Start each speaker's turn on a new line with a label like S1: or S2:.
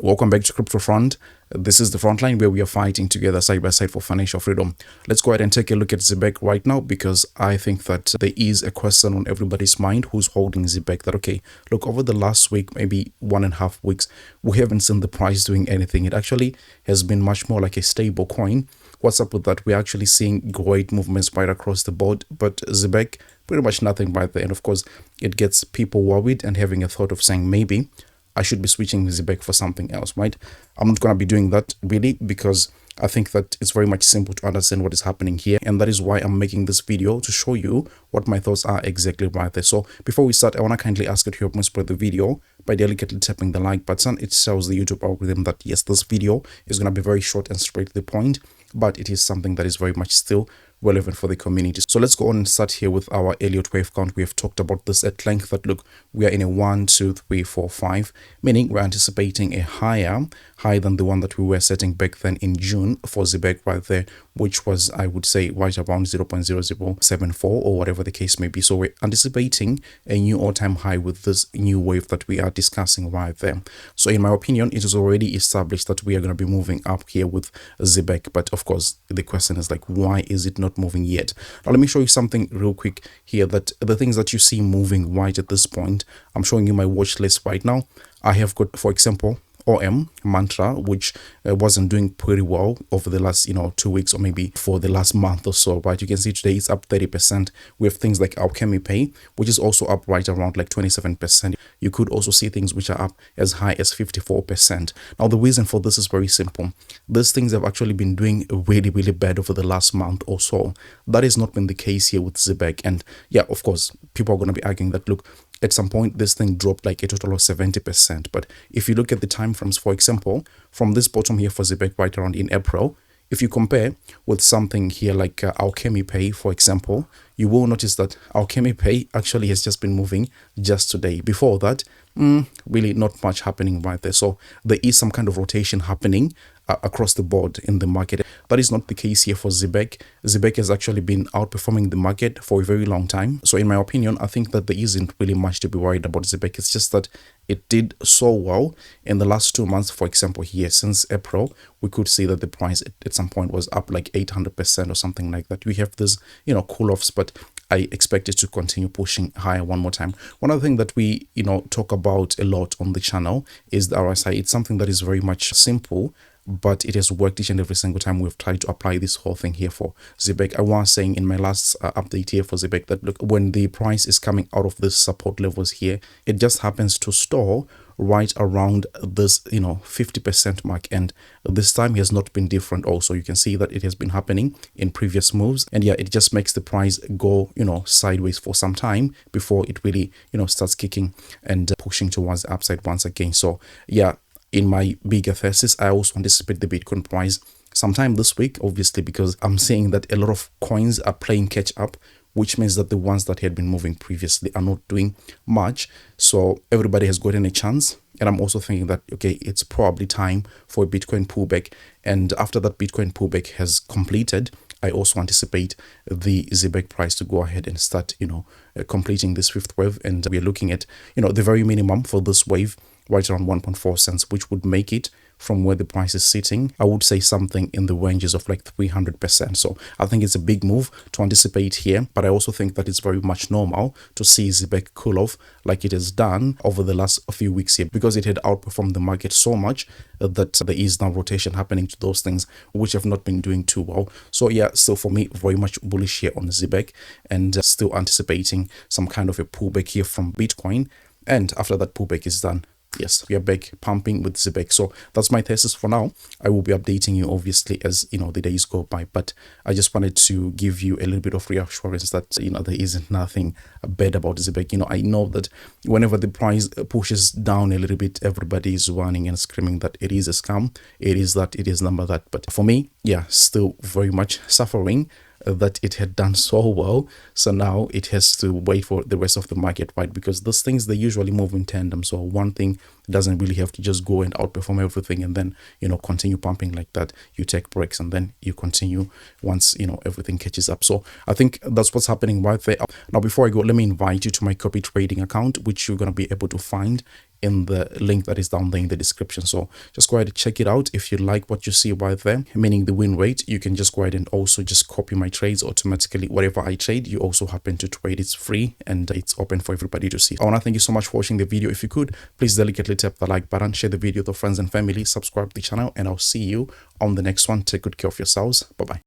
S1: Welcome back to Crypto Front. This is the front line where we are fighting together side by side for financial freedom. Let's go ahead and take a look at Zbec right now, because I think that there is a question on everybody's mind who's holding Zbec that, okay, look, over the last week, maybe 1.5 weeks, we haven't seen the price doing anything. It actually has been much more like a stable coin. What's up with that? We're actually seeing great movements right across the board, but Zbec, pretty much nothing right there. And of course, it gets people worried and having a thought of saying, maybe I should be switching Zbec for something else, right? I'm not going to be doing that really, because I think that it's very much simple to understand what is happening here. And that is why I'm making this video, to show you what my thoughts are exactly right there. So before we start, I want to kindly ask you to help me spread the video by delicately tapping the like button. It tells the YouTube algorithm that yes, this video is going to be very short and straight to the point, but it is something that is very much still relevant for the community. So let's go on and start here with our Elliott wave count. We have talked about this at length, that look, we are in a 1, 2, 3, 4, 5, meaning we're anticipating a higher than the one that we were setting back then in June for Zbec right there, which was, I would say, right around 0.0074 or whatever the case may be. So we're anticipating a new all-time high with this new wave that we are discussing right there. So in my opinion, it is already established that we are going to be moving up here with Zbec. But of course, the question is like, why is it not moving yet? Now let me show you something real quick here, that the things that you see moving right at this point, I'm showing you my watch list right now. I have got, for example, OM Mantra, which wasn't doing pretty well over the last 2 weeks, or maybe for the last month or so, right? You can see today it's up 30%. We have things like Alchemy Pay, which is also up right around like 27%. You could also see things which are up as high as 54%. Now the reason for this is very simple. These things have actually been doing really bad over the last month or so. That has not been the case here with Zbec. And yeah, of course, people are going to be arguing that, look, at some point this thing dropped like a total of 70%. But if you look at the time frames, for example, from this bottom here for Zbec right around in April, if you compare with something here like Alchemy Pay, for example, you will notice that Alchemy Pay actually has just been moving just today. Before that, really not much happening right there. So there is some kind of rotation happening across the board in the market. That is not the case here for Zbec. Zbec has actually been outperforming the market for a very long time. So in my opinion, I think that there isn't really much to be worried about Zbec. It's just that it did so well in the last 2 months. For example, here since April, we could see that the price at some point was up like 800% or something like that. We have this, cool-offs, but I expect it to continue pushing higher one more time. One other thing that we, talk about a lot on the channel is the RSI. It's something that is very much simple, but it has worked each and every single time we've tried to apply this whole thing here for Zbec. I was saying in my last update here for Zbec that, look, when the price is coming out of this support levels here, it just happens to store right around this 50% mark, and this time has not been different. Also, you can see that it has been happening in previous moves, and yeah, it just makes the price go sideways for some time before it really starts kicking and pushing towards the upside once again. So yeah, in my bigger thesis, I also anticipate the Bitcoin price sometime this week, obviously, because I'm seeing that a lot of coins are playing catch up, which means that the ones that had been moving previously are not doing much. So everybody has gotten a chance. And I'm also thinking that, okay, it's probably time for a Bitcoin pullback. And after that Bitcoin pullback has completed, I also anticipate the Zbec price to go ahead and start, completing this fifth wave. And we are looking at, the very minimum for this wave, right around 1.4 cents, which would make it, from where the price is sitting, I would say something in the ranges of like 300%. So I think it's a big move to anticipate here, but I also think that it's very much normal to see Zbec cool off like it has done over the last few weeks here, because it had outperformed the market so much that there is now rotation happening to those things which have not been doing too well. So yeah, still for me, very much bullish here on Zbec, and still anticipating some kind of a pullback here from Bitcoin. And after that pullback is done, yes, we are back pumping with Zbec. So that's my thesis for now. I will be updating you obviously as the days go by, but I just wanted to give you a little bit of reassurance that there isn't nothing bad about Zbec. I know that whenever the price pushes down a little bit, everybody is running and screaming that it is a scam, it is that, it is number that. But for me, yeah, still very much suffering that it had done so well. So now it has to wait for the rest of the market, right? Because those things, they usually move in tandem. So one thing doesn't really have to just go and outperform everything and then, continue pumping like that. You take breaks and then you continue once, everything catches up. So I think that's what's happening right there. Now, before I go, let me invite you to my copy trading account, which you're going to be able to find in the link that is down there in the description. So just go ahead and check it out. If you like what you see right there, meaning the win rate, you can just go ahead and also just copy my trades automatically. Whatever I trade, you also happen to trade. It's free and it's open for everybody to see. I want to thank you so much for watching the video. If you could, please delicately tap the like button, share the video with friends and family, subscribe to the channel, and I'll see you on the next one. Take good care of yourselves. Bye bye.